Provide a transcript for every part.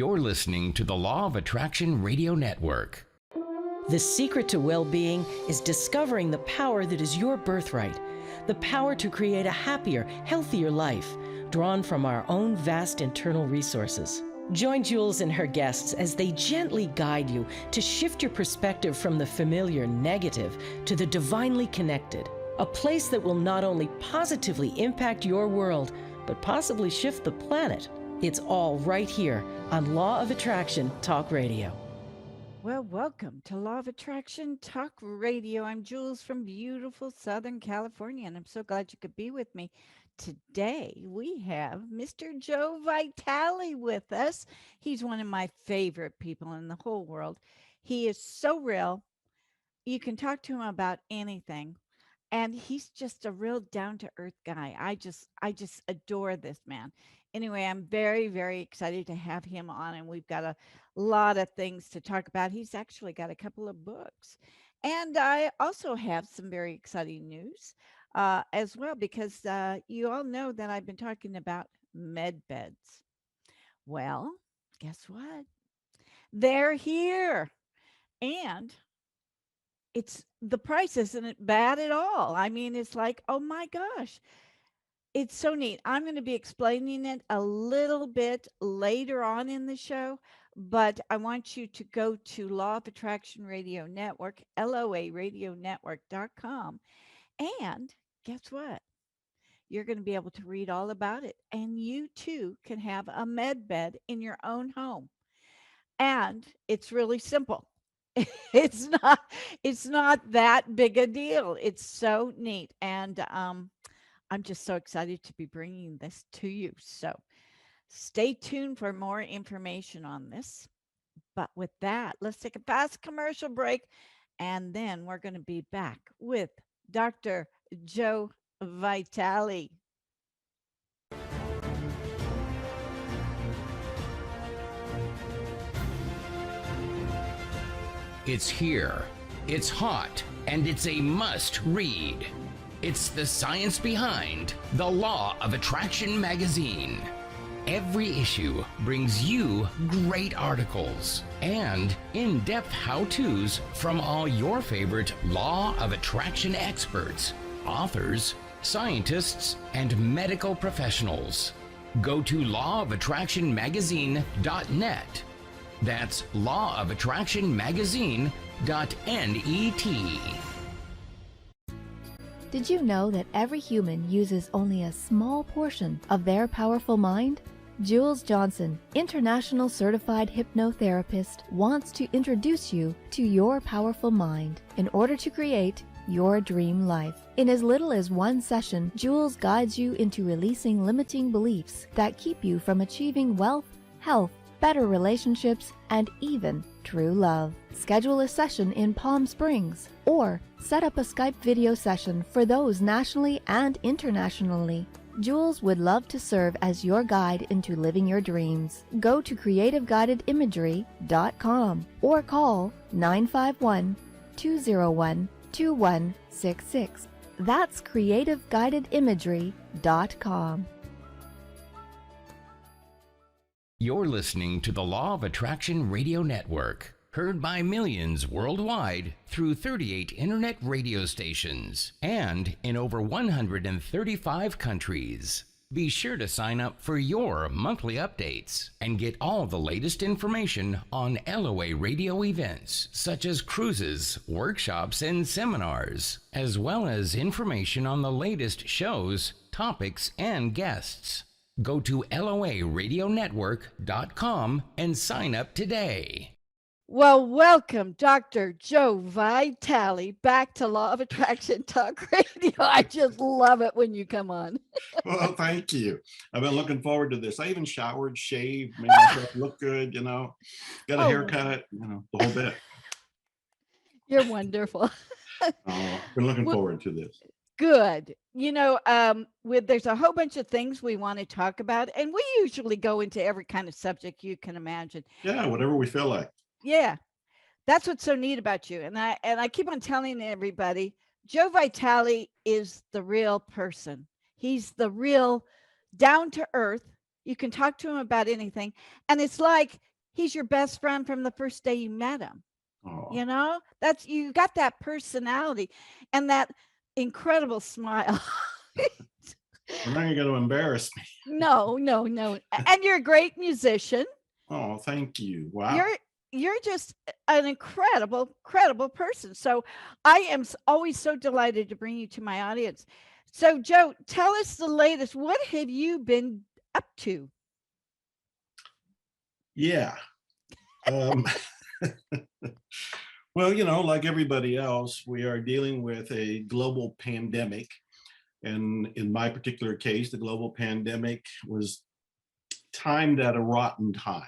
You're listening to the Law of Attraction Radio Network. The secret to well-being is discovering the power that is your birthright, the power to create a happier, healthier life, drawn from our own vast internal resources. Join Jules and her guests as they gently guide you to shift your perspective from the familiar negative to the divinely connected, a place that will not only positively impact your world, but possibly shift the planet. It's all right here on Law of Attraction Talk Radio. Well, welcome to Law of Attraction Talk Radio. I'm Jules from beautiful Southern California, and I'm so glad you could be with me. Today, we have Mr. Joe Vitale with us. He's one of my favorite people in the whole world. He is so real. You can talk to him about anything, and he's just a real down-to-earth guy. I just adore this man. Anyway, I'm very, very excited to have him on, and we've got a lot of things to talk about. He's actually got a couple of books, and I also have some very exciting news as well, because you all know that I've been talking about med beds. Well, guess what? They're here, and the price isn't bad at all. I mean, it's like, oh my gosh. It's so neat. I'm going to be explaining it a little bit later on in the show, but I want you to go to Law of Attraction Radio Network, LOAradionetwork.com. And guess what? You're going to be able to read all about it. And you too can have a med bed in your own home. And it's really simple. It's not that big a deal. It's so neat. And I'm just so excited to be bringing this to you. So stay tuned for more information on this. But with that, let's take a fast commercial break, and then we're going to be back with Dr. Joe Vitale. It's here, it's hot, and it's a must read. It's the science behind the Law of Attraction magazine. Every issue brings you great articles and in-depth how-tos from all your favorite Law of Attraction experts, authors, scientists, and medical professionals. Go to lawofattractionmagazine.net. That's lawofattractionmagazine.net. Did you know that every human uses only a small portion of their powerful mind? Jules Johnson, international certified hypnotherapist, wants to introduce you to your powerful mind in order to create your dream life. In as little as one session, Jules guides you into releasing limiting beliefs that keep you from achieving wealth, health, better relationships, and even true love. Schedule a session in Palm Springs or set up a Skype video session for those nationally and internationally. Jules would love to serve as your guide into living your dreams. Go to creativeguidedimagery.com or call 951-201-2166. That's creativeguidedimagery.com. You're listening to the Law of Attraction Radio Network, heard by millions worldwide through 38 internet radio stations and in over 135 countries. Be sure to sign up for your monthly updates and get all the latest information on LOA radio events such as cruises, workshops, and seminars, as well as information on the latest shows, topics, and guests. Go to LOAradionetwork.com and sign up today. Well, welcome, Dr. Joe Vitale, back to Law of Attraction Talk Radio. I just love it when you come on. Well, thank you. I've been looking forward to this. I even showered, shaved, made myself look good, got a haircut, the whole bit. You're wonderful. I've been looking forward to this. Good. There's a whole bunch of things we want to talk about, and we usually go into every kind of subject you can imagine. Yeah, whatever we feel like. Yeah, that's what's so neat about you. And I keep on telling everybody, Joe Vitale is the real person. He's the real down to earth. You can talk to him about anything. And it's like he's your best friend from the first day you met him. Oh, That's, you got that personality and that incredible smile. well, now you're going to embarrass me. No, no, no. And you're a great musician. Oh, thank you. Wow. You're just an incredible person. So I am always so delighted to bring you to my audience. So Joe, tell us the latest. What have you been up to? Yeah. Um, well, like everybody else, we are dealing with a global pandemic. And in my particular case, the global pandemic was timed at a rotten time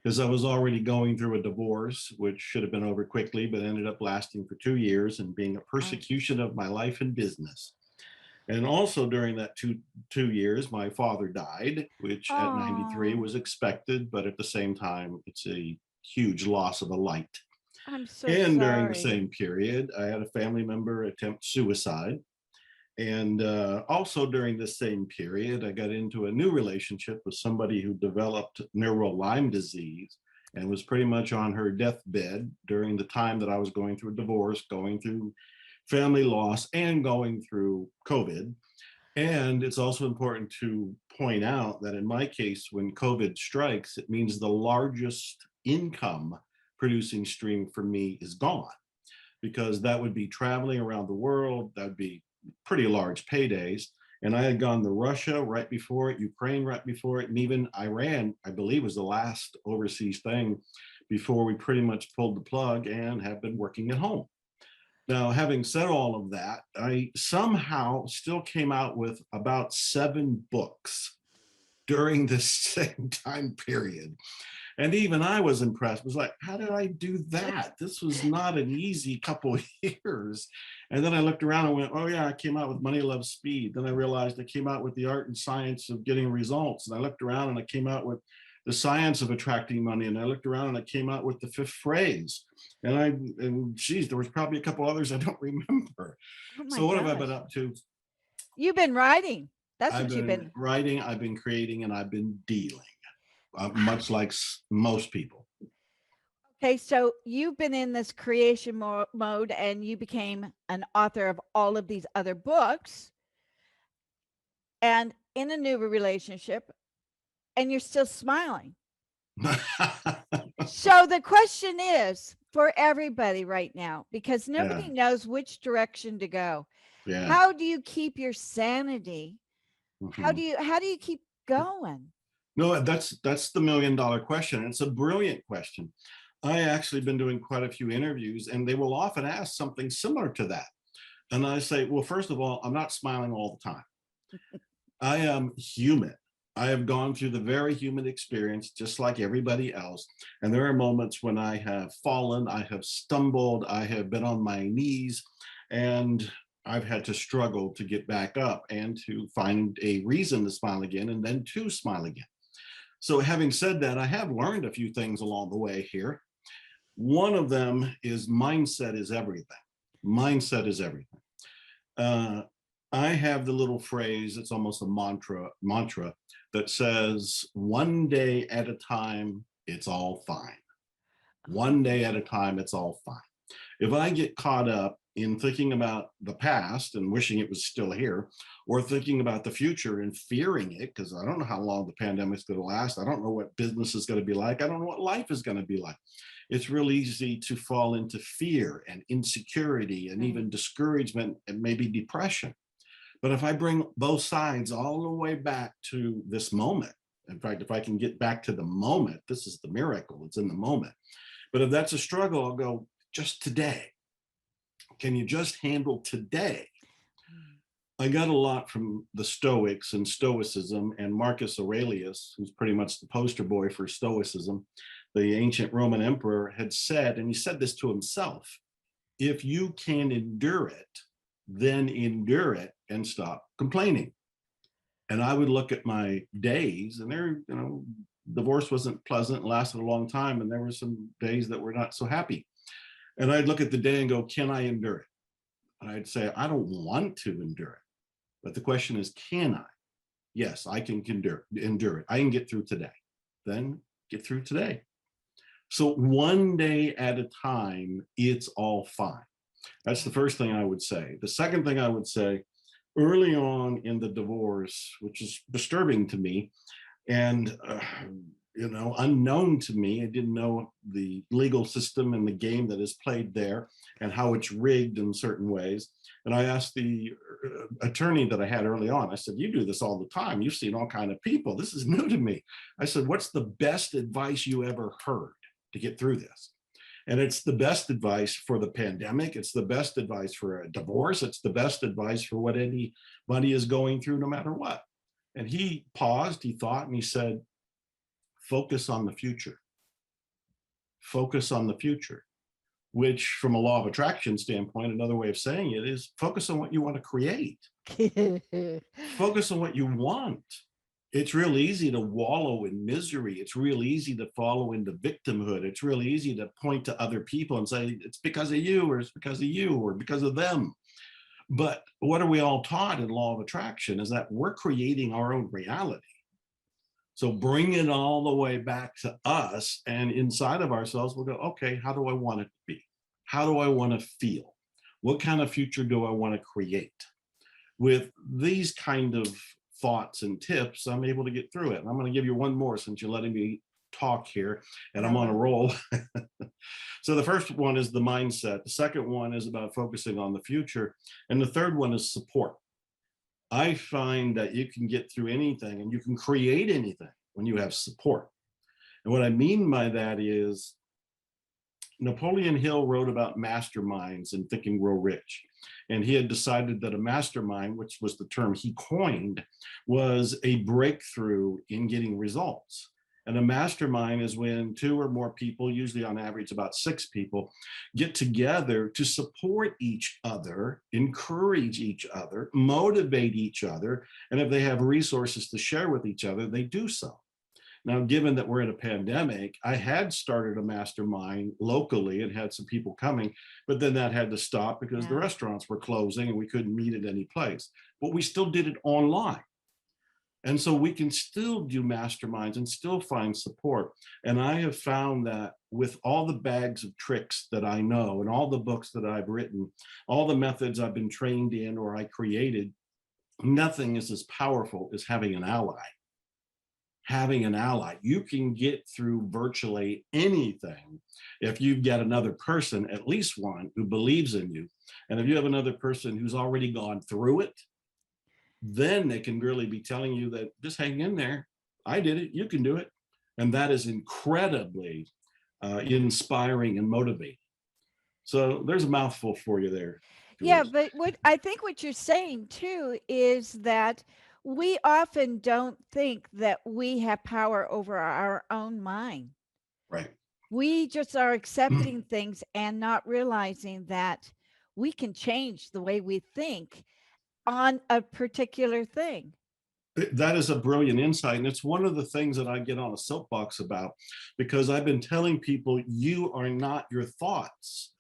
because I was already going through a divorce, which should have been over quickly, but ended up lasting for 2 years and being a persecution of my life and business. And also during that two years, my father died, which at 93 Oh, was expected, but at the same time, it's a huge loss of a light. I'm so And during the sorry. same period, I had a family member attempt suicide. And also during the same period, I got into a new relationship with somebody who developed neural Lyme disease and was pretty much on her deathbed during the time that I was going through a divorce, going through family loss, and going through COVID. And it's also important to point out that in my case, when COVID strikes, it means the largest income producing stream for me is gone, because that would be traveling around the world. That would be pretty large paydays. And I had gone to Russia right before it, Ukraine right before it, and even Iran, I believe, was the last overseas thing before we pretty much pulled the plug and have been working at home. Now, having said all of that, I somehow still came out with about 7 books during this same time period. And even I was impressed. It was like, how did I do that? This was not an easy couple of years. And then I looked around and went, oh yeah, I came out with Money, Love, Speed. Then I realized I came out with The Art and Science of Getting Results. And I looked around and I came out with The Science of Attracting Money. And I looked around and I came out with The Fifth Phrase. And geez, there was probably a couple others I don't remember. Oh my So what have I been gosh. up to? You've been writing. That's I've what you've been been. writing, I've been creating, and I've been dealing, much like most people. Okay, so you've been in this creation mode and you became an author of all of these other books and in a new relationship, and you're still smiling. So the question is for everybody right now, because Yeah, nobody knows which direction to go. yeah. How do you keep your sanity? How Mhm. do you keep going? No, that's the $1,000,000 question. It's a brilliant question. I actually been doing quite a few interviews, and they will often ask something similar to that. And I say, well, first of all, I'm not smiling all the time. I am human. I have gone through the very human experience, just like everybody else. And there are moments when I have fallen, I have stumbled, I have been on my knees, and I've had to struggle to get back up and to find a reason to smile again and then to smile again. So, having said that, I have learned a few things along the way here. One of them is mindset is everything. Mindset is everything. Uh, I have the little phrase, it's almost a mantra that says, one day at a time, it's all fine. One day at a time, it's all fine. If I get caught up in thinking about the past and wishing it was still here, or thinking about the future and fearing it, because I don't know how long the pandemic's going to last. I don't know what business is going to be like. I don't know what life is going to be like. It's real easy to fall into fear and insecurity and even discouragement and maybe depression. But if I bring both sides all the way back to this moment, in fact, if I can get back to the moment, this is the miracle, it's in the moment. But if that's a struggle, I'll go, just today. Can you just handle today? I got a lot from the Stoics and Stoicism, and Marcus Aurelius, who's pretty much the poster boy for Stoicism, the ancient Roman emperor, had said, and he said this to himself, if you can endure it, then endure it and stop complaining. And I would look at my days, and there, divorce wasn't pleasant, lasted a long time, and there were some days that were not so happy. And I'd look at the day and go, can I endure it? And I'd say, I don't want to endure it. But the question is, can I? Yes, I can endure it. I can get through today. Then get through today. So one day at a time, it's all fine. That's the first thing I would say. The second thing I would say, early on in the divorce, which is disturbing to me, and unknown to me. I didn't know the legal system and the game that is played there and how it's rigged in certain ways. And I asked the attorney that I had early on, I said, you do this all the time. You've seen all kinds of people. This is new to me. I said, what's the best advice you ever heard to get through this? And it's the best advice for the pandemic. It's the best advice for a divorce. It's the best advice for what anybody is going through, no matter what. And he paused, he thought, and he said, focus on the future. Focus on the future, which from a law of attraction standpoint, another way of saying it is focus on what you want to create. Focus on what you want. It's real easy to wallow in misery. It's real easy to follow into victimhood. It's real easy to point to other people and say, it's because of you, or it's because of you, or because of them. But what are we all taught in law of attraction is that we're creating our own reality. So bring it all the way back to us, and inside of ourselves, we'll go, okay, how do I want it to be? How do I want to feel? What kind of future do I want to create? With these kind of thoughts and tips, I'm able to get through it. And I'm going to give you one more since you're letting me talk here and I'm on a roll. So the first one is the mindset. The second one is about focusing on the future. And the third one is support. I find that you can get through anything and you can create anything when you have support. And what I mean by that is Napoleon Hill wrote about masterminds in Think and Grow Rich. And he had decided that a mastermind, which was the term he coined, was a breakthrough in getting results. And a mastermind is when two or more people, usually on average about 6 people, get together to support each other, encourage each other, motivate each other. And if they have resources to share with each other, they do so. Now, given that we're in a pandemic, I had started a mastermind locally and had some people coming, but then that had to stop because the restaurants were closing and we couldn't meet at any place. But we still did it online. And so we can still do masterminds and still find support. And I have found that with all the bags of tricks that I know and all the books that I've written, all the methods I've been trained in or I created, nothing is as powerful as having an ally. Having an ally. You can get through virtually anything if you've got another person, at least one, who believes in you. And if you have another person who's already gone through it, then they can really be telling you that just hang in there. I did it. You can do it. And that is incredibly inspiring and motivating. So there's a mouthful for you there. Yeah, but what you're saying too is that we often don't think that we have power over our own mind. Right. We just are accepting things and not realizing that we can change the way we think on a particular thing. That is a brilliant insight. And it's one of the things that I get on a soapbox about, because I've been telling people, you are not your thoughts.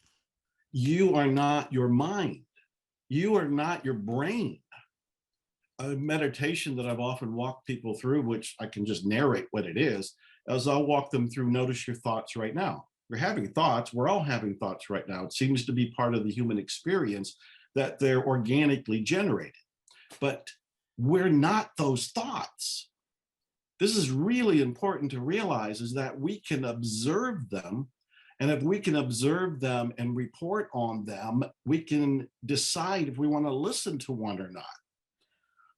You are not your mind. You are not your brain. A meditation that I've often walked people through, which I can just narrate what it is I'll walk them through, notice your thoughts right now. You're having thoughts. We're all having thoughts right now. It seems to be part of the human experience that they're organically generated. But we're not those thoughts. This is really important to realize, is that we can observe them. And if we can observe them and report on them, we can decide if we want to listen to one or not.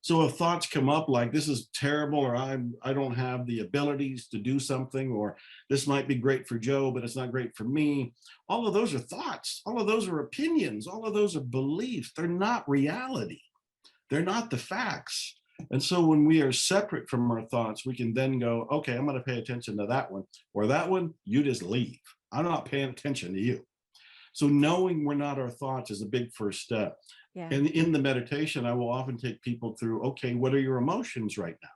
So if thoughts come up like, this is terrible, or I don't have the abilities to do something, or this might be great for Joe, but it's not great for me. All of those are thoughts. All of those are opinions. All of those are beliefs. They're not reality. They're not the facts. And so when we are separate from our thoughts, we can then go, okay, I'm going to pay attention to that one, or that one, you just leave. I'm not paying attention to you. So knowing we're not our thoughts is a big first step. Yeah. And in the meditation, I will often take people through, okay, what are your emotions right now?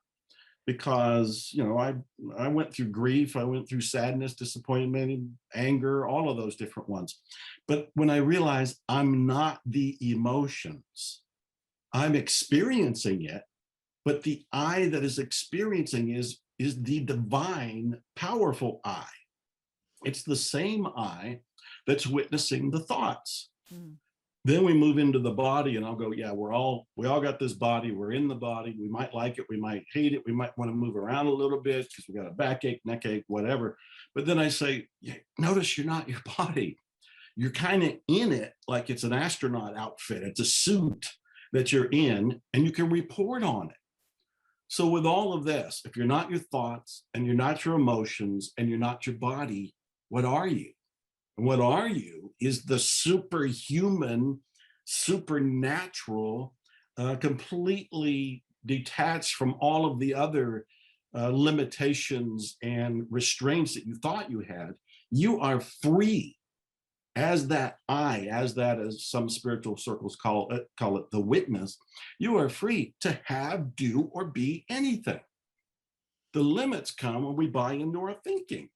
Because, I went through grief, I went through sadness, disappointment, anger, all of those different ones. But when I realized I'm not the emotions, I'm experiencing it, but the I that is experiencing is the divine, powerful I. It's the same I that's witnessing the thoughts. Mm. Then we move into the body, and I'll go, yeah, we all got this body. We're in the body. We might like it. We might hate it. We might want to move around a little bit because we got a backache, neck ache, whatever. But then I say, yeah, notice you're not your body. You're kind of in it like it's an astronaut outfit. It's a suit that you're in, and you can report on it. So with all of this, if you're not your thoughts and you're not your emotions and you're not your body, what are you? And what are you is the superhuman, supernatural, completely detached from all of the other limitations and restraints that you thought you had. You are free as that I, as some spiritual circles call it the witness. You are free to have, do, or be anything. The limits come when we buy into our thinking.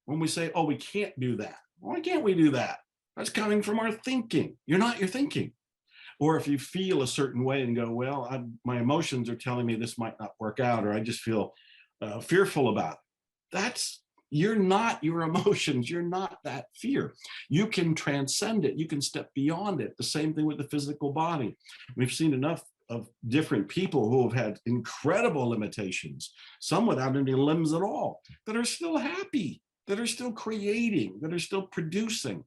When we say, oh, we can't do that. Why can't we do that? That's coming from our thinking. You're not your thinking. Or if you feel a certain way and go, well, my emotions are telling me this might not work out, or I just feel fearful about it. You're not your emotions. You're not that fear. You can transcend it. You can step beyond it. The same thing with the physical body. We've seen enough of different people who have had incredible limitations, some without any limbs at all, that are still happy, that are still creating, that are still producing.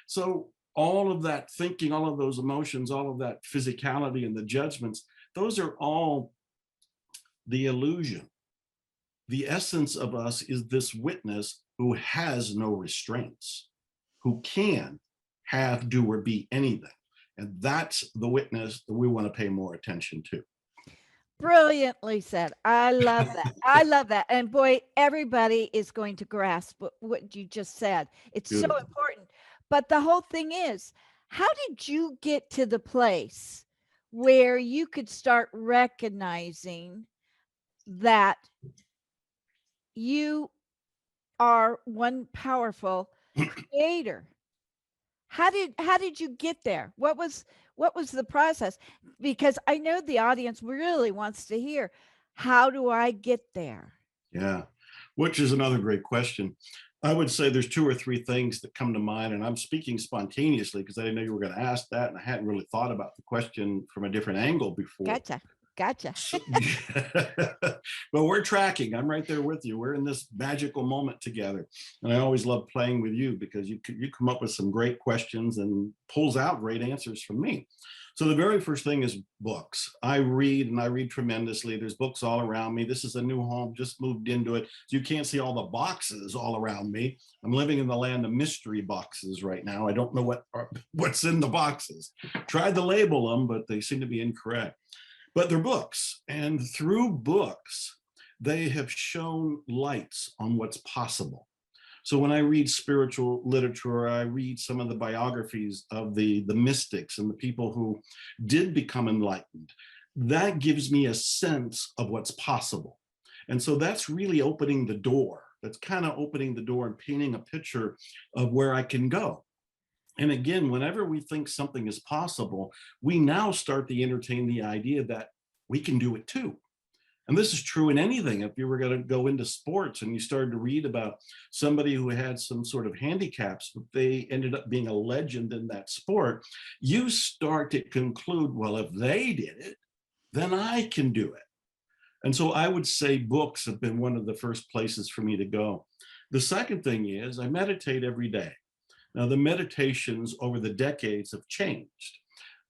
So all of that thinking, all of those emotions, all of that physicality and the judgments, those are all the illusion. The essence of us is this witness who has no restraints, who can have, do, or be anything. And that's the witness that we want to pay more attention to. Brilliantly said. I love that. I love that. And boy, everybody is going to grasp what you just said. It's so Beautiful. important. But the whole thing is, how did you get to the place where you could start recognizing that you are one powerful creator? How did you get there? What was the process? Because I know the audience really wants to hear, how do I get there? Yeah, which is another great question. I would say there's 2 or 3 things that come to mind, and I'm speaking spontaneously because I didn't know you were going to ask that, and I hadn't really thought about the question from a different angle before. Gotcha. So, but we're tracking. I'm right there with you. We're in this magical moment together, and I always love playing with you because you come up with some great questions and pulls out great answers from me. So the very first thing is books. I read, and I read tremendously. There's books all around me. This is a new home, just moved into it. So you can't see all the boxes all around me. I'm living in the land of mystery boxes right now. I don't know what's in the boxes. Tried to label them, but they seem to be incorrect. But they're books, and through books, they have shown lights on what's possible. So when I read spiritual literature, I read some of the biographies of the mystics and the people who did become enlightened. That gives me a sense of what's possible. And so that's really opening the door. That's kind of opening the door and painting a picture of where I can go. And again, whenever we think something is possible, we now start to entertain the idea that we can do it too. And this is true in anything. If you were going to go into sports and you started to read about somebody who had some sort of handicaps, but they ended up being a legend in that sport, you start to conclude, well, if they did it, then I can do it. And so I would say books have been one of the first places for me to go. The second thing is I meditate every day. Now, the meditations over the decades have changed.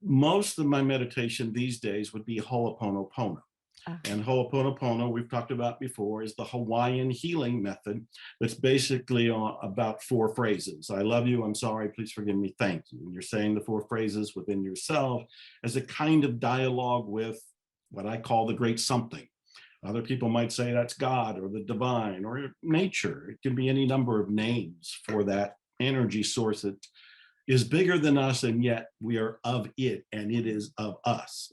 Most of my meditation these days would be Ho'oponopono. And Ho'oponopono, we've talked about before, is the Hawaiian healing method that's basically about 4 phrases. I love you, I'm sorry, please forgive me, thank you. And you're saying the 4 phrases within yourself as a kind of dialogue with what I call the great something. Other people might say that's God or the divine or nature. It can be any number of names for that energy source that is bigger than us, and yet we are of it, and it is of us.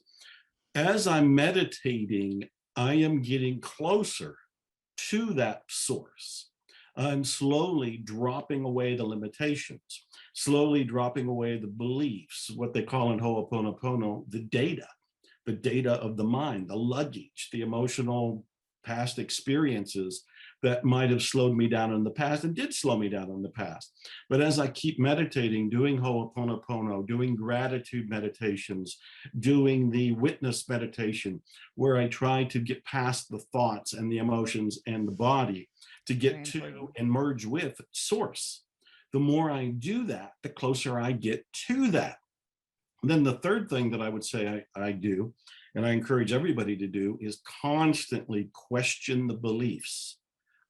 As I'm meditating, I am getting closer to that source. I'm slowly dropping away the limitations, slowly dropping away the beliefs, what they call in Ho'oponopono, the data of the mind, the luggage, the emotional past experiences that might have slowed me down in the past and did slow me down in the past. But as I keep meditating, doing Ho'oponopono, doing gratitude meditations, doing the witness meditation, where I try to get past the thoughts and the emotions and the body to get to and merge with source. The more I do that, the closer I get to that. And then the third thing that I would say I do, and I encourage everybody to do, is constantly question the beliefs,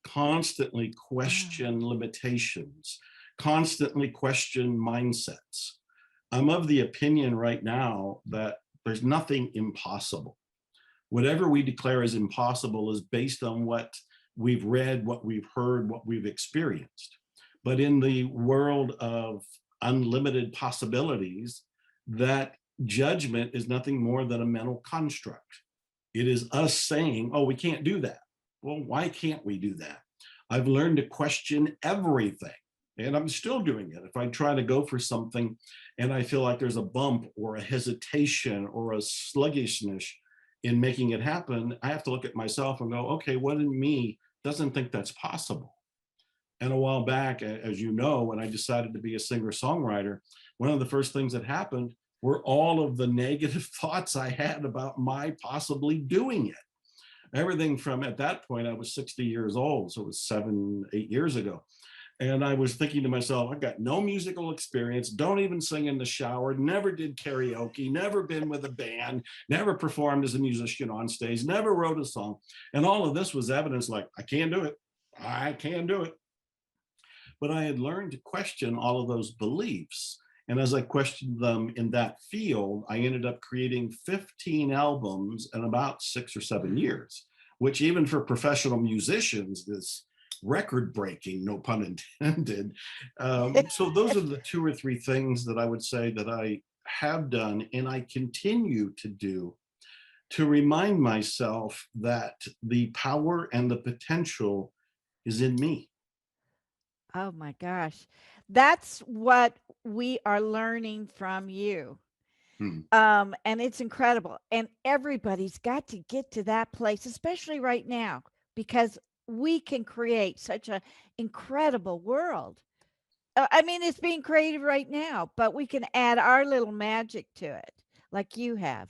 constantly question limitations, constantly question mindsets. I'm of the opinion right now that there's nothing impossible. Whatever we declare as impossible is based on what we've read, what we've heard, what we've experienced. But in the world of unlimited possibilities, that judgment is nothing more than a mental construct. It is us saying, oh, we can't do that. Well, why can't we do that? I've learned to question everything, and I'm still doing it. If I try to go for something and I feel like there's a bump or a hesitation or a sluggishness in making it happen, I have to look at myself and go, okay, what in me doesn't think that's possible? And a while back, as you know, when I decided to be a singer-songwriter, one of the first things that happened were all of the negative thoughts I had about my possibly doing it. Everything from, at that point, I was 60 years old, so it was 7-8 years ago. And I was thinking to myself, I've got no musical experience, don't even sing in the shower, never did karaoke, never been with a band, never performed as a musician on stage, never wrote a song. And all of this was evidence like, I can't do it. I can't do it. But I had learned to question all of those beliefs. And as I questioned them in that field, I ended up creating 15 albums in about 6 or 7 years, which even for professional musicians is record breaking, no pun intended. So those are the 2 or 3 things that I would say that I have done and I continue to do to remind myself that the power and the potential is in me. Oh my gosh. That's what we are learning from you. Hmm. And it's incredible. And everybody's got to get to that place, especially right now, because we can create such an incredible world. I mean, it's being created right now, but we can add our little magic to it, like you have.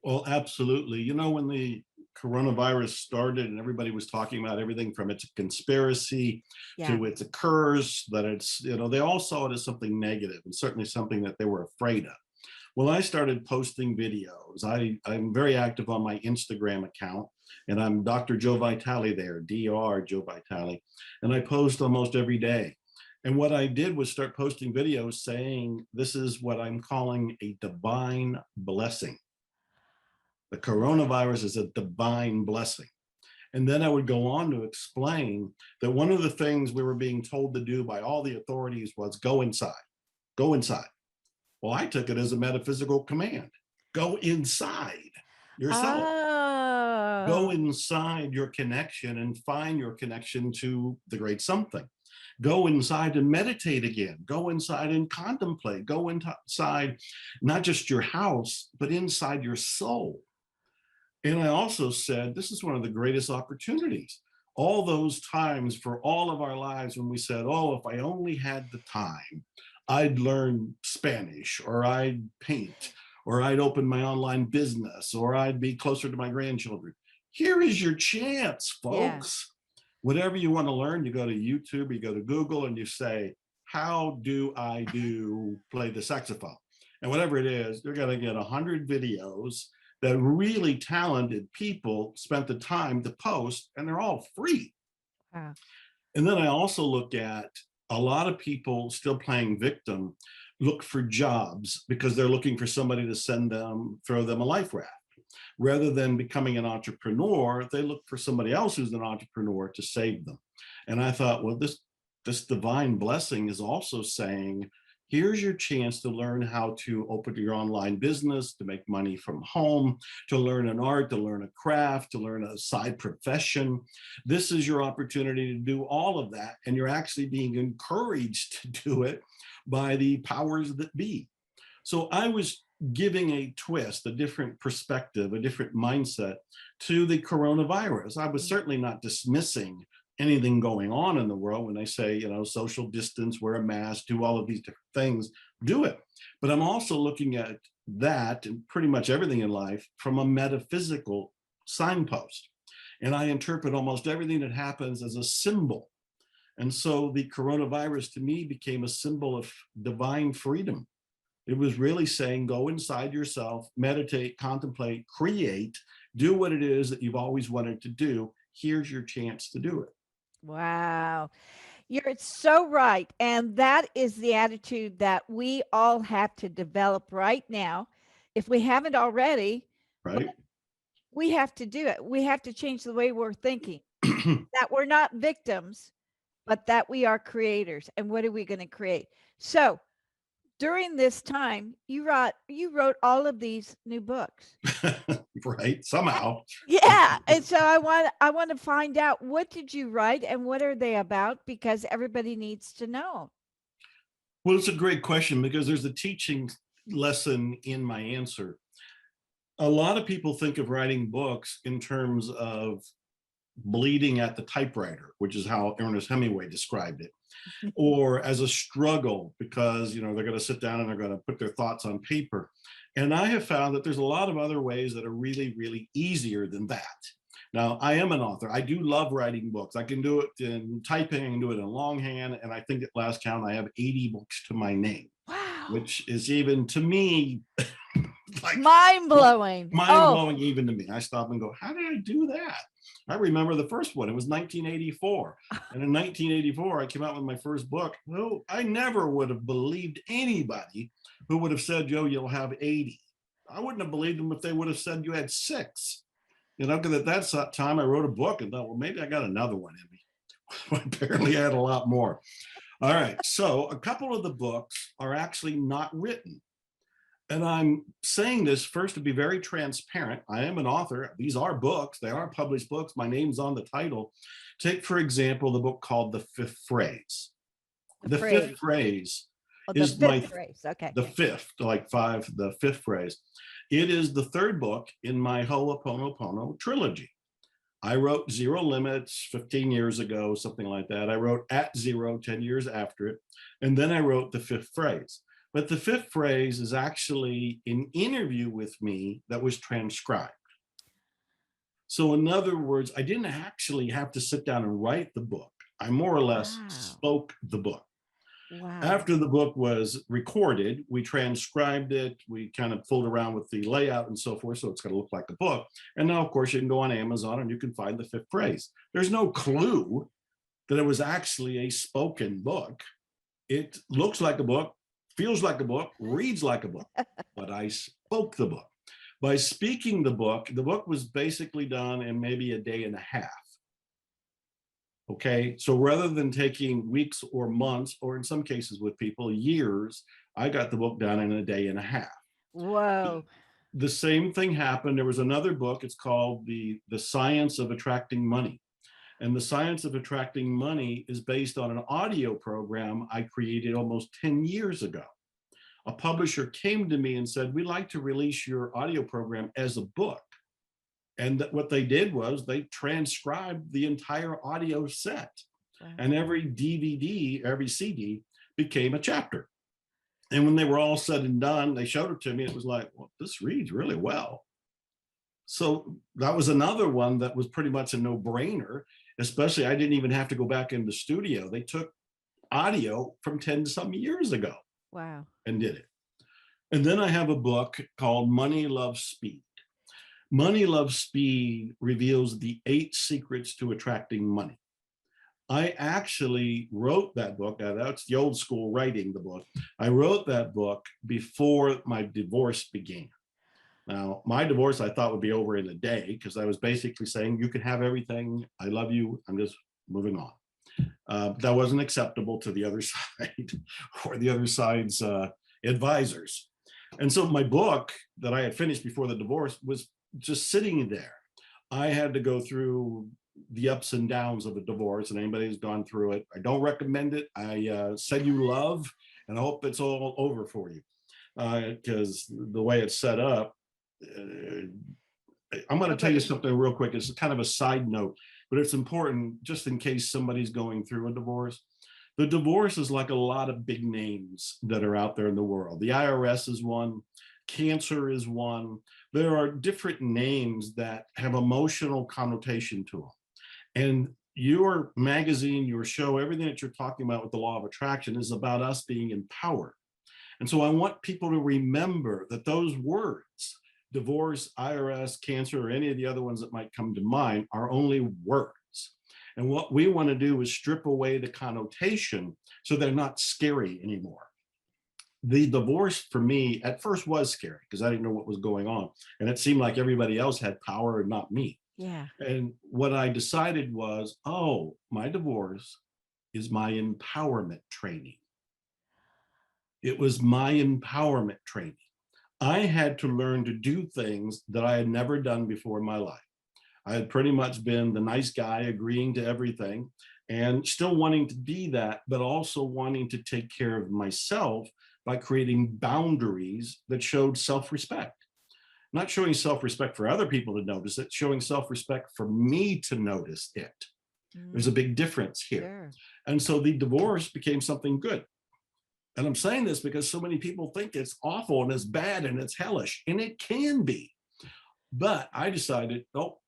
Well, absolutely. You know, when the coronavirus started and everybody was talking about everything from it's a conspiracy Yeah. to it's a curse, that it's, you know, they all saw it as something negative and certainly something that they were afraid of. Well, I started posting videos. I'm very active on my Instagram account, and I'm Dr. Joe Vitale there, Dr. Joe Vitale, and I post almost every day. And what I did was start posting videos saying, this is what I'm calling a divine blessing. The coronavirus is a divine blessing. And then I would go on to explain that one of the things we were being told to do by all the authorities was go inside, go inside. Well, I took it as a metaphysical command. Go inside yourself. Go Oh, inside your connection and find your connection to the great something. Go inside and meditate again. Go inside and contemplate. Go inside, not just your house, but inside your soul. And I also said, this is one of the greatest opportunities. All those times for all of our lives when we said, oh, if I only had the time, I'd learn Spanish, or I'd paint, or I'd open my online business, or I'd be closer to my grandchildren. Here is your chance, yeah. folks. Whatever you want to learn, you go to YouTube, you go to Google, and you say, how do I play the saxophone? And whatever it is, you're going to get 100 videos that really talented people spent the time to post, and they're all free. Wow. And then I also look at a lot of people still playing victim, look for jobs because they're looking for somebody to throw them a life raft. Rather than becoming an entrepreneur, they look for somebody else who's an entrepreneur to save them. And I thought, well, this divine blessing is also saying, here's your chance to learn how to open your online business, to make money from home, to learn an art, to learn a craft, to learn a side profession. This is your opportunity to do all of that. And you're actually being encouraged to do it by the powers that be. So I was giving a twist, a different perspective, a different mindset to the coronavirus. I was certainly not dismissing anything going on in the world. When they say, you know, social distance, wear a mask, do all of these different things, do it. But I'm also looking at that and pretty much everything in life from a metaphysical signpost. And I interpret almost everything that happens as a symbol. And so the coronavirus to me became a symbol of divine freedom. It was really saying, go inside yourself, meditate, contemplate, create, do what it is that you've always wanted to do. Here's your chance to do it. Wow. You're so right. And that is the attitude that we all have to develop right now. If we haven't already, Right? we have to do it. We have to change the way we're thinking, that we're not victims, but that we are creators. And what are we going to create? So during this time, you wrote all of these new books. Right? Somehow. Yeah. And so I want to find out, what did you write and what are they about? Because everybody needs to know. Well, it's a great question because there's a teaching lesson in my answer. A lot of people think of writing books in terms of bleeding at the typewriter, which is how Ernest Hemingway described it, or as a struggle because, you know, they're going to sit down and they're going to put their thoughts on paper. And I have found that there's a lot of other ways that are really, really easier than that. Now, I am an author. I do love writing books. I can do it in typing, I can do it in longhand, and I think at last count, I have 80 books to my name. Wow. Which is even to me like mind-blowing. Mind-blowing even to me. I stop and go, how did I do that? I remember the first one. It was 1984. And in 1984, I came out with my first book. Well, I never would have believed anybody who would have said, Joe, you'll have 80. I wouldn't have believed them if they would have said you had 6. You know, because at that time I wrote a book and thought, well, maybe I got another one in me. Apparently I had a lot more. All right, so a couple of the books are actually not written. And I'm saying this first to be very transparent. I am an author. These are books. They are published books. My name's on the title. Take, for example, the book called The Fifth Phrase. The fifth phrase is the fifth, like 5, the fifth phrase. It is the third book in my Ho'oponopono trilogy. I wrote Zero Limits 15 years ago, something like that. I wrote At Zero 10 years after it. And then I wrote The Fifth Phrase. But the fifth phrase is actually an interview with me that was transcribed. So in other words, I didn't actually have to sit down and write the book. I more or less spoke the book. Wow. After the book was recorded, we transcribed it. We kind of fooled around with the layout and so forth, so it's going to look like a book. And now, of course, you can go on Amazon and you can find The Fifth Phrase. There's no clue that it was actually a spoken book. It looks like a book, feels like a book, reads like a book, but I spoke the book. By speaking the book was basically done in maybe a day and a half. Okay, so rather than taking weeks or months, or in some cases with people, years, I got the book done in a day and a half. Whoa. The same thing happened. There was another book, it's called The Science of Attracting Money. And The Science of Attracting Money is based on an audio program I created almost 10 years ago. A publisher came to me and said, we'd like to release your audio program as a book. And what they did was they transcribed the entire audio set. Wow. And every DVD, every CD became a chapter. And when they were all said and done, they showed it to me. It was like, well, this reads really well. So that was another one that was pretty much a no-brainer, especially I didn't even have to go back in the studio. They took audio from 10 some years ago. Wow. And did it. And then I have a book called Money Loves Speed. Money Loves Speed reveals the 8 secrets to attracting money. I actually wrote that book. That's the old school writing the book. I wrote that book before my divorce began. Now, my divorce I thought would be over in a day because I was basically saying, you can have everything. I love you. I'm just moving on. That wasn't acceptable to the other side or the other side's advisors. And so my book that I had finished before the divorce was just sitting there. I had to go through the ups and downs of a divorce, and anybody who's gone through it, I don't recommend it. I send you love, and I hope it's all over for you. Because the way it's set up, I'm going to tell you something real quick. It's kind of a side note. but it's important just in case somebody's going through a divorce. The divorce is like a lot of big names that are out there in the world. The IRS is one, cancer is one. There are different names that have emotional connotation to them. And your magazine, your show, everything that you're talking about with the law of attraction is about us being empowered. And so I want people to remember that those words, divorce, IRS, cancer, or any of the other ones that might come to mind, are only words. And what we want to do is strip away the connotation so they're not scary anymore. The divorce for me at first was scary because I didn't know what was going on. And it seemed like everybody else had power and not me. Yeah. And what I decided was, oh, my divorce is my empowerment training. It was my empowerment training. I had to learn to do things that I had never done before in my life. I had pretty much been the nice guy agreeing to everything and still wanting to be that, but also wanting to take care of myself by creating boundaries that showed self-respect. Not showing self-respect for other people to notice it, showing self-respect for me to notice it. There's a big difference here. Sure. And so the divorce became something good. And I'm saying this because so many people think it's awful and it's bad and it's hellish, and it can be. But I decided, oh,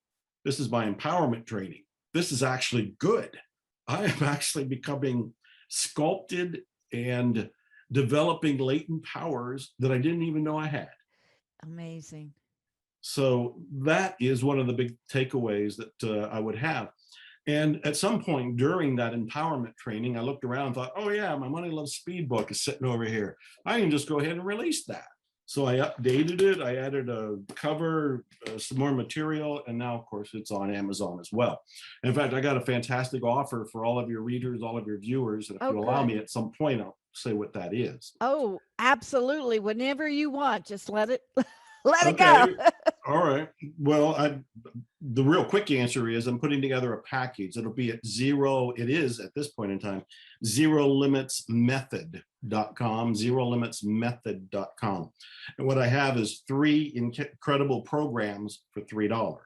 this is my empowerment training. This is actually good. I am actually becoming sculpted and developing latent powers that I didn't even know I had. Amazing. So that is one of the big takeaways that I would have. And at some point during that empowerment training, I looked around and thought, oh yeah, my Money Loves Speed book is sitting over here. I can just go ahead and release that. So I updated it. I added a cover, some more material, and now, of course, it's on Amazon as well. In fact, I got a fantastic offer for all of your readers, all of your viewers. And if you allow me at some point, I'll say what that is. Oh, absolutely. Whenever you want, just let it let it Okay. go. All right. Well, the real quick answer is I'm putting together a package. It'll be at zero. It is at this point in time, zerolimitsmethod.com, zerolimitsmethod.com. And what I have is 3 incredible programs for $3.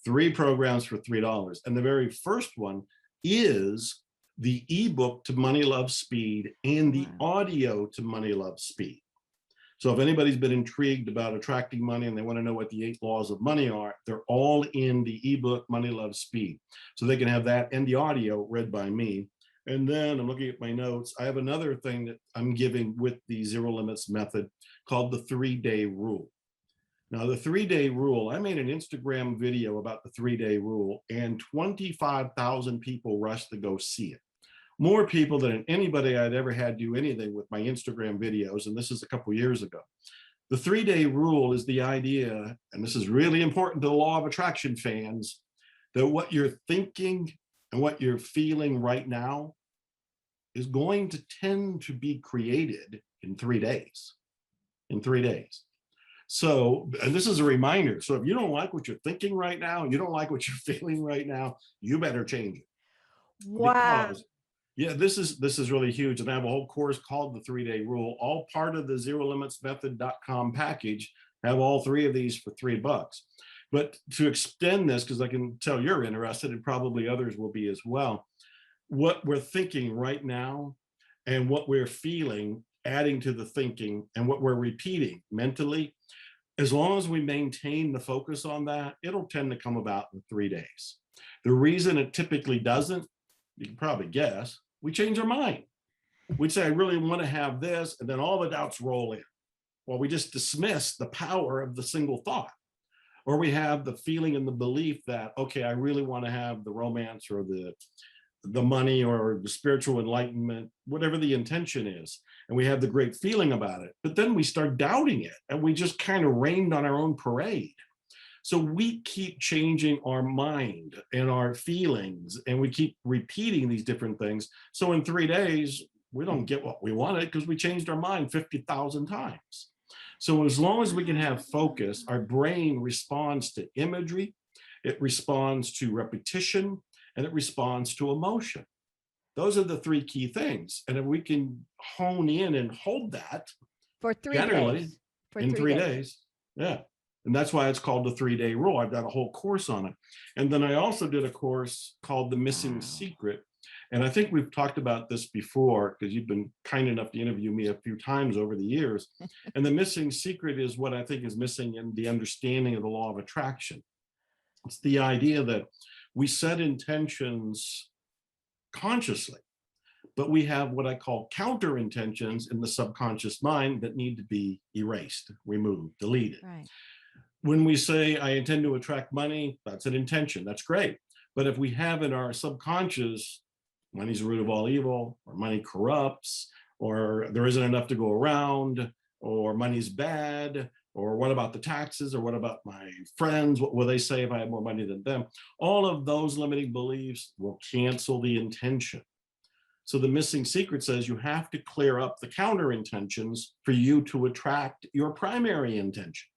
3 programs for $3. And the very first one is the ebook to Money Love Speed and the audio to Money Love Speed. So if anybody's been intrigued about attracting money and they want to know what the 8 laws of money are, they're all in the ebook Money Love Speed. So they can have that and the audio read by me. And then I'm looking at my notes. I have another thing that I'm giving with the Zero Limits method called the 3-day rule. Now, the 3-day rule, I made an Instagram video about the 3-day rule, and 25,000 people rushed to go see it. More people than anybody I'd ever had do anything with my Instagram videos, and this is a couple years ago. The 3-day rule is the idea, and this is really important to the law of attraction fans, that what you're thinking and what you're feeling right now is going to tend to be created in 3 days. In 3 days. So, and this is a reminder. So if you don't like what you're thinking right now, you don't like what you're feeling right now, you better change it. Wow. Because yeah, this is really huge. And I have a whole course called the 3-day rule, all part of the zerolimitsmethod.com package. I have all 3 of these for $3. But to extend this, because I can tell you're interested and probably others will be as well, what we're thinking right now and what we're feeling, adding to the thinking, and what we're repeating mentally, as long as we maintain the focus on that, it'll tend to come about in 3 days. The reason it typically doesn't, you can probably guess, we change our mind. We'd say, I really want to have this, and then all the doubts roll in. Well, we just dismiss the power of the single thought. Or we have the feeling and the belief that, okay, I really want to have the romance or the money or the spiritual enlightenment, whatever the intention is. And we have the great feeling about it. But then we start doubting it, and we just kind of rained on our own parade. So we keep changing our mind and our feelings, and we keep repeating these different things. So in 3 days, we don't get what we wanted because we changed our mind 50,000 times. So as long as we can have focus, our brain responds to imagery, it responds to repetition, and it responds to emotion. Those are the 3 key things. And if we can hone in and hold that For 3 generally days. For in 3 3 days. days, yeah. And that's why it's called the 3-day rule. I've got a whole course on it. And then I also did a course called The Missing Secret. And I think we've talked about this before because you've been kind enough to interview me a few times over the years. And the missing secret is what I think is missing in the understanding of the law of attraction. It's the idea that we set intentions consciously, but we have what I call counter intentions in the subconscious mind that need to be erased, removed, deleted. Right. When we say, I intend to attract money, that's an intention. That's great. But if we have in our subconscious, money's the root of all evil, or money corrupts, or there isn't enough to go around, or money's bad, or what about the taxes, or what about my friends? What will they say if I have more money than them? All of those limiting beliefs will cancel the intention. So the missing secret says you have to clear up the counter intentions for you to attract your primary intention.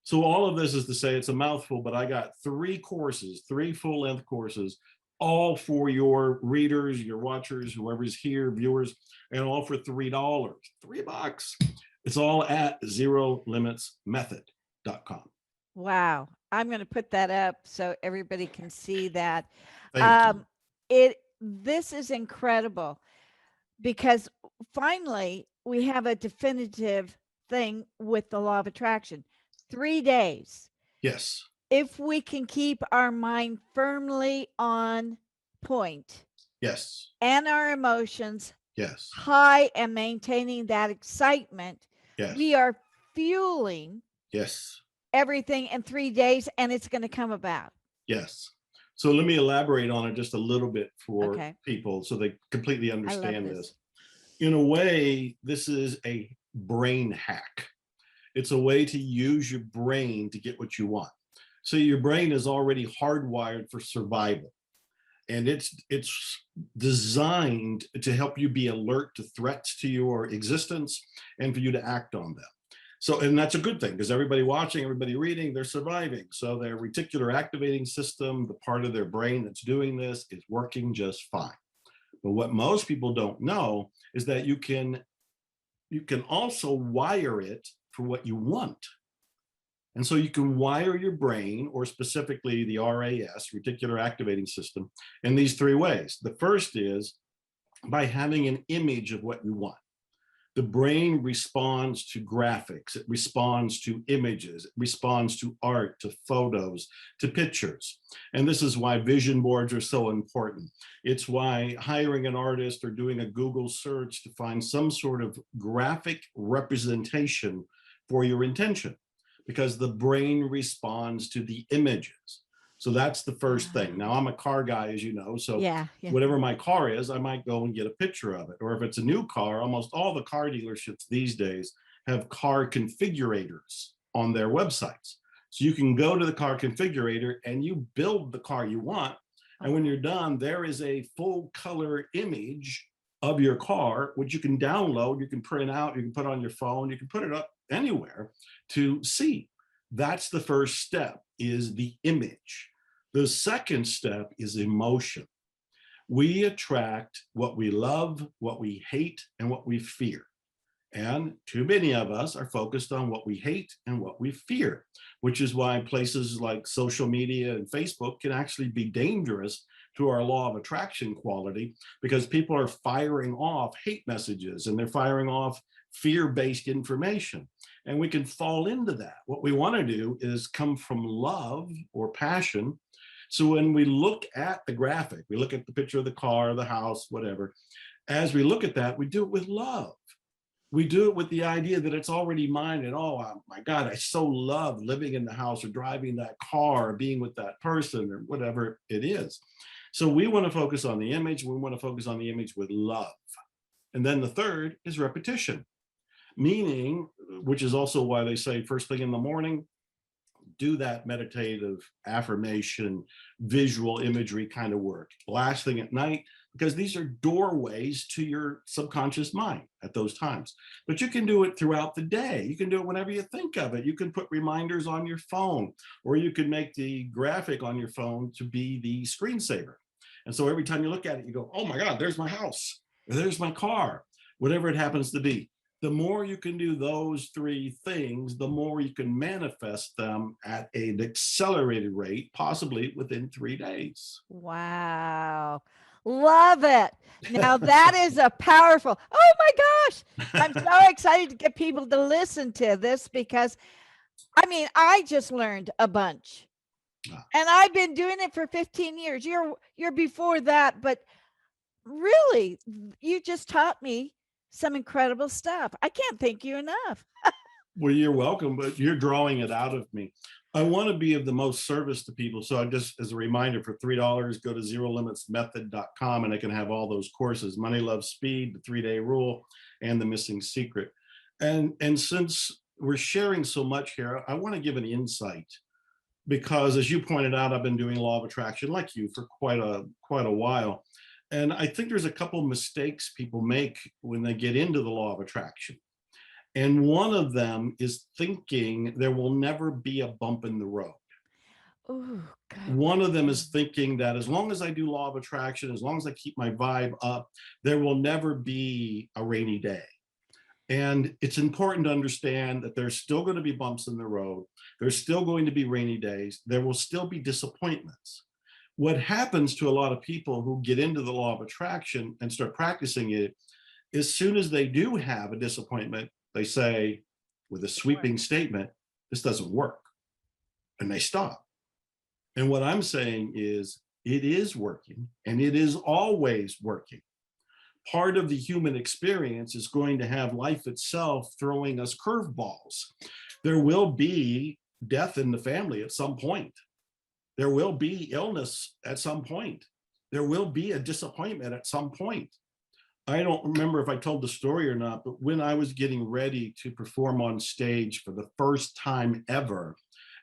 So all of this is to say, it's a mouthful, but I got 3 courses, 3 full-length courses, all for your readers, your watchers, whoever's here, viewers, and all for $3, $3. It's all at zerolimitsmethod.com. Wow. I'm going to put that up so everybody can see that. Thank you. This is incredible because finally we have a definitive thing with the law of attraction. 3 days. Yes. If we can keep our mind firmly on point. Yes. And our emotions Yes. high and maintaining that excitement, Yes. we are fueling Yes. everything in 3 days and it's going to come about. Yes. So let me elaborate on it just a little bit for Okay. people so they completely understand this. this. In a way, this is a brain hack. It's a way to use your brain to get what you want. So your brain is already hardwired for survival. And it's designed to help you be alert to threats to your existence and for you to act on them. So, and that's a good thing because everybody watching, everybody reading, they're surviving. So their reticular activating system, the part of their brain that's doing this, is working just fine. But what most people don't know is that you can also wire it for what you want. And so you can wire your brain, or specifically the RAS, reticular activating system, in these 3 ways. The first is by having an image of what you want. The brain responds to graphics, it responds to images, it responds to art, to photos, to pictures. And this is why vision boards are so important. It's why hiring an artist or doing a Google search to find some sort of graphic representation for your intention, because the brain responds to the images. So that's the first thing. Now, I'm a car guy, as you know, so whatever my car is, I might go and get a picture of it. Or if it's a new car, almost all the car dealerships these days have car configurators on their websites. So you can go to the car configurator and you build the car you want. And when you're done, there is a full color image of your car, which you can download, you can print out, you can put on your phone, you can put it up anywhere to see. That's the first step, is the image. The second step is emotion. We attract what we love, what we hate, and what we fear. And too many of us are focused on what we hate and what we fear, which is why places like social media and Facebook can actually be dangerous to our law of attraction quality, because people are firing off hate messages and they're firing off fear-based information. And we can fall into that. What we want to do is come from love or passion. So when we look at the graphic, we look at the picture of the car, the house, whatever, as we look at that, we do it with love. We do it with the idea that it's already mine, and oh my God, I so love living in the house or driving that car or being with that person or whatever it is. So we want to focus on the image. We want to focus on the image with love. And then the third is repetition, meaning, which is also why they say first thing in the morning, do that meditative affirmation, visual imagery kind of work. Last thing at night, because these are doorways to your subconscious mind at those times. But you can do it throughout the day. You can do it whenever you think of it. You can put reminders on your phone, or you can make the graphic on your phone to be the screensaver. And so every time you look at it, you go, oh my God, there's my house, or there's my car, whatever it happens to be. The more you can do those three things, the more you can manifest them at an accelerated rate, possibly within 3 days. Wow. Love it. Now that is a powerful. Oh my gosh. I'm so excited to get people to listen to this because I mean, I just learned a bunch. And I've been doing it for 15 years. You're before that, but really, you just taught me some incredible stuff. I can't thank you enough. Well, you're welcome, but you're drawing it out of me. I want to be of the most service to people. So I just, as a reminder, for $3, go to zerolimitsmethod.com and I can have all those courses: Money, Love, Speed, the 3-day rule, and the missing secret. And since we're sharing so much here, I want to give an insight because, as you pointed out, I've been doing law of attraction like you for quite a while. And I think there's a couple mistakes people make when they get into the law of attraction. And one of them is thinking there will never be a bump in the road. Oh, God. One of them is thinking that as long as I do law of attraction, as long as I keep my vibe up, there will never be a rainy day. And it's important to understand that there's still going to be bumps in the road. There's still going to be rainy days. There will still be disappointments. What happens to a lot of people who get into the law of attraction and start practicing it, as soon as they do have a disappointment, they say with a sweeping statement, this doesn't work. And they stop. And what I'm saying is it is working and it is always working. Part of the human experience is going to have life itself throwing us curveballs. There will be death in the family at some point. There will be illness at some point. There will be a disappointment at some point. I don't remember if I told the story or not, but when I was getting ready to perform on stage for the first time ever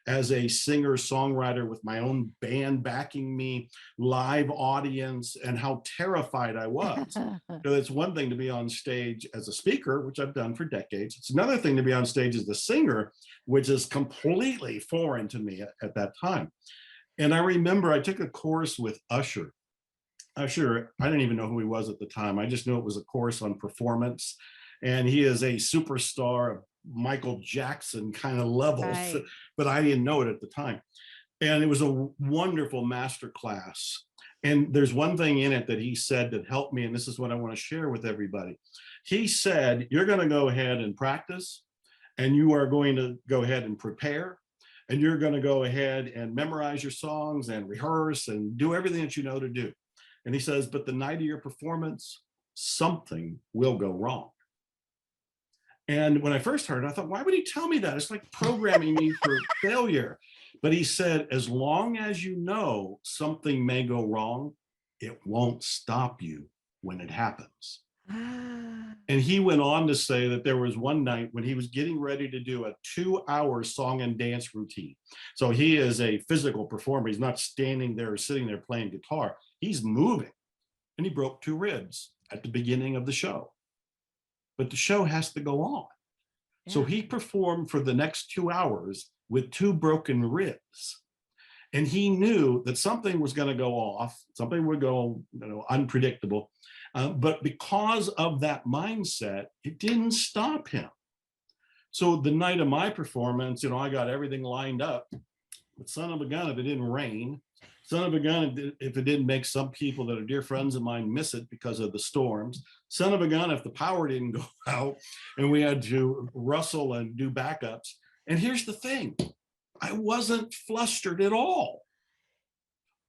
as a singer-songwriter with my own band backing me, live audience, and how terrified I was. So it's one thing to be on stage as a speaker, which I've done for decades. It's another thing to be on stage as a singer, which is completely foreign to me at that time. And I remember I took a course with Usher. Usher, I didn't even know who he was at the time. I just knew it was a course on performance. And he is a superstar of Michael Jackson kind of levels, right. But I didn't know it at the time. And it was a wonderful master class. And there's one thing in it that he said that helped me, and this is what I want to share with everybody. He said, you're going to go ahead and practice, and you are going to go ahead and prepare, and you're going to go ahead and memorize your songs and rehearse and do everything that you know to do. And he says, but the night of your performance, something will go wrong. And when I first heard it, I thought, why would he tell me that? It's like programming me for failure. But he said, as long as you know something may go wrong, it won't stop you when it happens. And he went on to say that there was one night when he was getting ready to do a 2-hour song and dance routine. So he is a physical performer. He's not standing there or sitting there playing guitar. He's moving. And he broke 2 ribs at the beginning of the show. But the show has to go on. Yeah. So he performed for the next 2 hours with 2 broken ribs. And he knew that something was going to go off, something would go, unpredictable. But because of that mindset, it didn't stop him. So the night of my performance, I got everything lined up. But son of a gun, if it didn't rain, son of a gun, if it didn't make some people that are dear friends of mine miss it because of the storms, son of a gun, if the power didn't go out and we had to rustle and do backups. And here's the thing, I wasn't flustered at all.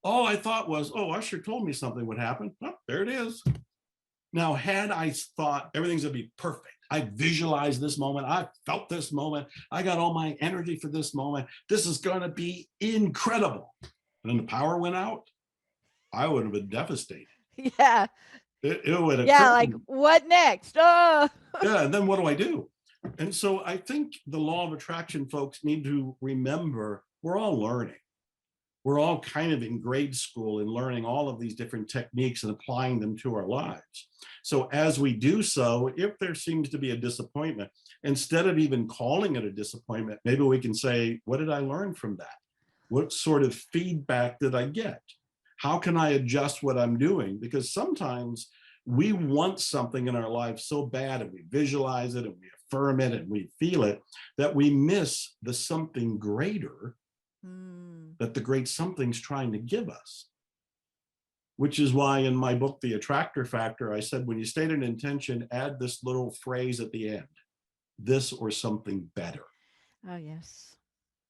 All I thought was, oh, Usher told me something would happen. Oh, there it is. Now, had I thought everything's gonna be perfect, I visualized this moment, I felt this moment, I got all my energy for this moment, this is gonna be incredible. And then the power went out, I would have been devastated. Yeah. It would have. Yeah, like what next? Oh. Yeah, and then what do I do? And so I think the law of attraction folks need to remember we're all learning. We're all kind of in grade school and learning all of these different techniques and applying them to our lives. So as we do so, if there seems to be a disappointment, instead of even calling it a disappointment, maybe we can say, what did I learn from that? What sort of feedback did I get? How can I adjust what I'm doing? Because sometimes We want something in our life so bad, and we visualize it and we affirm it and we feel it, that we miss the something greater that the great something's trying to give us. Which is why in my book, The Attractor Factor, I said, when you state an intention, add this little phrase at the end, this or something better. Oh, yes.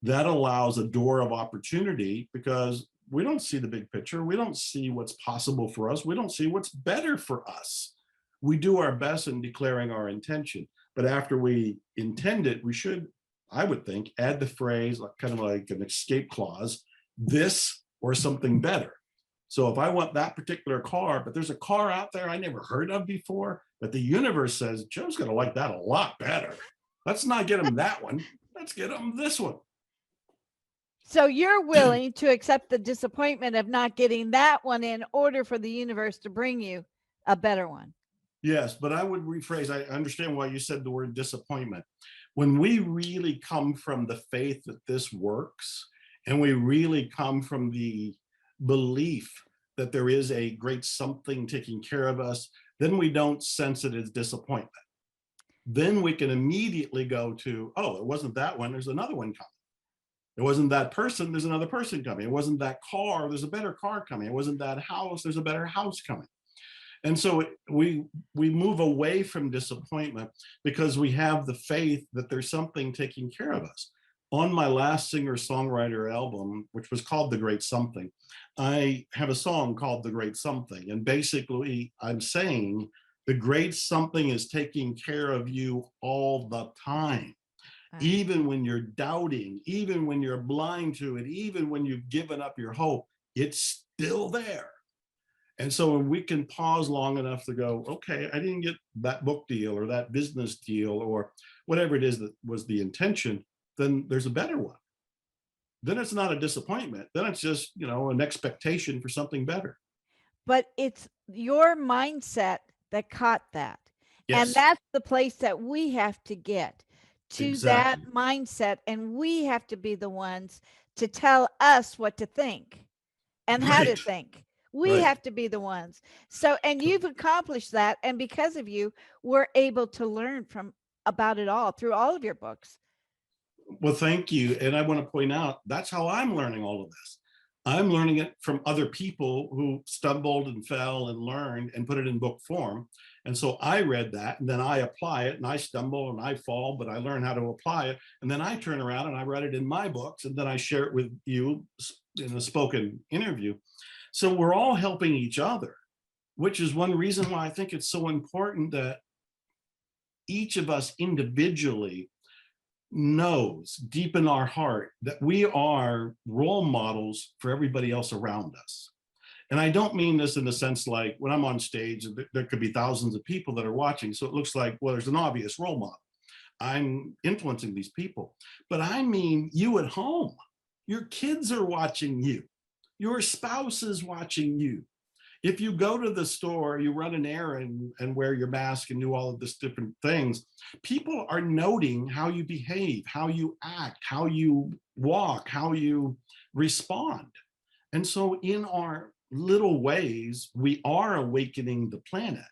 That allows a door of opportunity, because we don't see the big picture. We don't see what's possible for us. We don't see what's better for us. We do our best in declaring our intention. But after we intend it, we should, I would think, add the phrase, kind of like an escape clause, this or something better. So if I want that particular car, but there's a car out there I never heard of before, but the universe says, Joe's going to like that a lot better. Let's not get him that one. Let's get him this one. So you're willing to accept the disappointment of not getting that one in order for the universe to bring you a better one. Yes, but I would rephrase. I understand why you said the word disappointment. When we really come from the faith that this works, and we really come from the belief that there is a great something taking care of us, then we don't sense it as disappointment. Then we can immediately go to, oh, it wasn't that one, there's another one coming. It wasn't that person, there's another person coming. It wasn't that car, there's a better car coming. It wasn't that house, there's a better house coming. And so we move away from disappointment because we have the faith that there's something taking care of us. On my last singer-songwriter album, which was called The Great Something, I have a song called The Great Something. And basically I'm saying the great something is taking care of you all the time. Even when you're doubting, even when you're blind to it, even when you've given up your hope, it's still there. And so we can pause long enough to go, okay, I didn't get that book deal or that business deal or whatever it is that was the intention, then there's a better one. Then it's not a disappointment. Then it's just, an expectation for something better. But it's your mindset that caught that. Yes. And that's the place that we have to get to, exactly. that mindset. And we have to be the ones to tell us what to think and how to think. We have to be the ones. So, and you've accomplished that. And because of you, we're able to learn about it all through all of your books. Well, thank you. And I want to point out, that's how I'm learning all of this. I'm learning it from other people who stumbled and fell and learned and put it in book form. And so I read that, and then I apply it, and I stumble and I fall, but I learn how to apply it. And then I turn around and I write it in my books, and then I share it with you in a spoken interview. So we're all helping each other, which is one reason why I think it's so important that each of us individually knows deep in our heart that we are role models for everybody else around us. And I don't mean this in the sense like when I'm on stage, there could be thousands of people that are watching. So it looks like, well, there's an obvious role model. I'm influencing these people. But I mean you at home. Your kids are watching you. Your spouse is watching you. If you go to the store, you run an errand and wear your mask and do all of this different things, people are noting how you behave, how you act, how you walk, how you respond. And so in our little ways, we are awakening the planet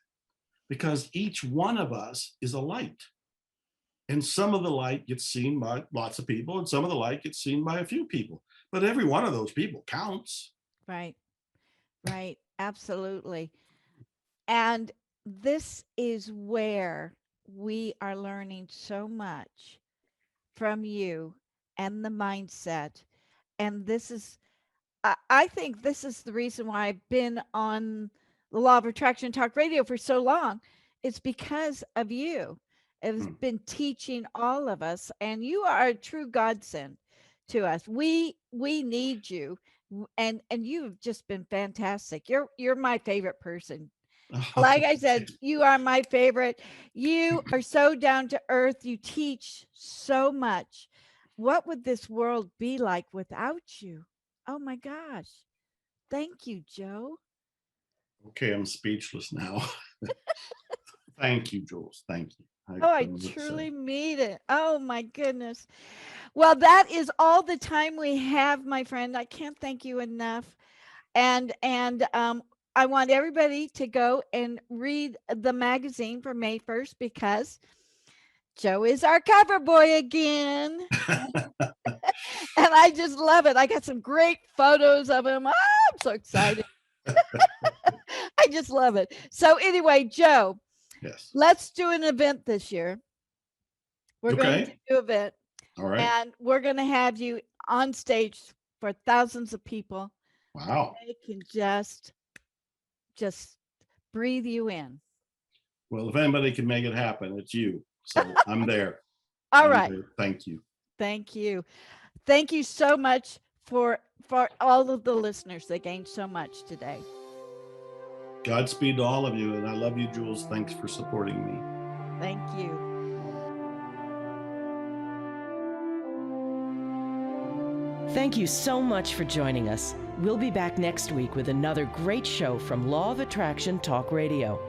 because each one of us is a light. And some of the light gets seen by lots of people and some of the light gets seen by a few people. But every one of those people counts. Right. Right. Absolutely. And this is where we are learning so much from you and the mindset. And this is, I think this is the reason why I've been on the Law of Attraction Talk Radio for so long. It's because of you. It's been teaching all of us, and you are a true godsend to us. We need you. And you've just been fantastic. You're my favorite person. Like I said, you are my favorite. You are so down to earth. You teach so much. What would this world be like without you? Oh my gosh. Thank you, Joe. Okay, I'm speechless now. Thank you, Jules. Thank you. I truly mean it. Oh my goodness. Well, that is all the time we have, my friend. I can't thank you enough. And I want everybody to go and read the magazine for May 1st because Joe is our cover boy again. And I just love it. I got some great photos of him. I'm so excited. I just love it. So anyway, Joe, Yes. let's do an event this year. We're going to do an event. All right. And we're going to have you on stage for thousands of people. Wow. They can just breathe you in. Well, if anybody can make it happen, it's you. So I'm there. All right. There. Thank you. Thank you. Thank you so much for all of the listeners. They gained so much today. Godspeed to all of you. And I love you, Jules. Thanks for supporting me. Thank you. Thank you so much for joining us. We'll be back next week with another great show from Law of Attraction Talk Radio.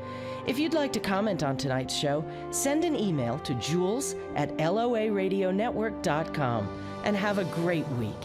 If you'd like to comment on tonight's show, send an email to jules@loaradionetwork.com and have a great week.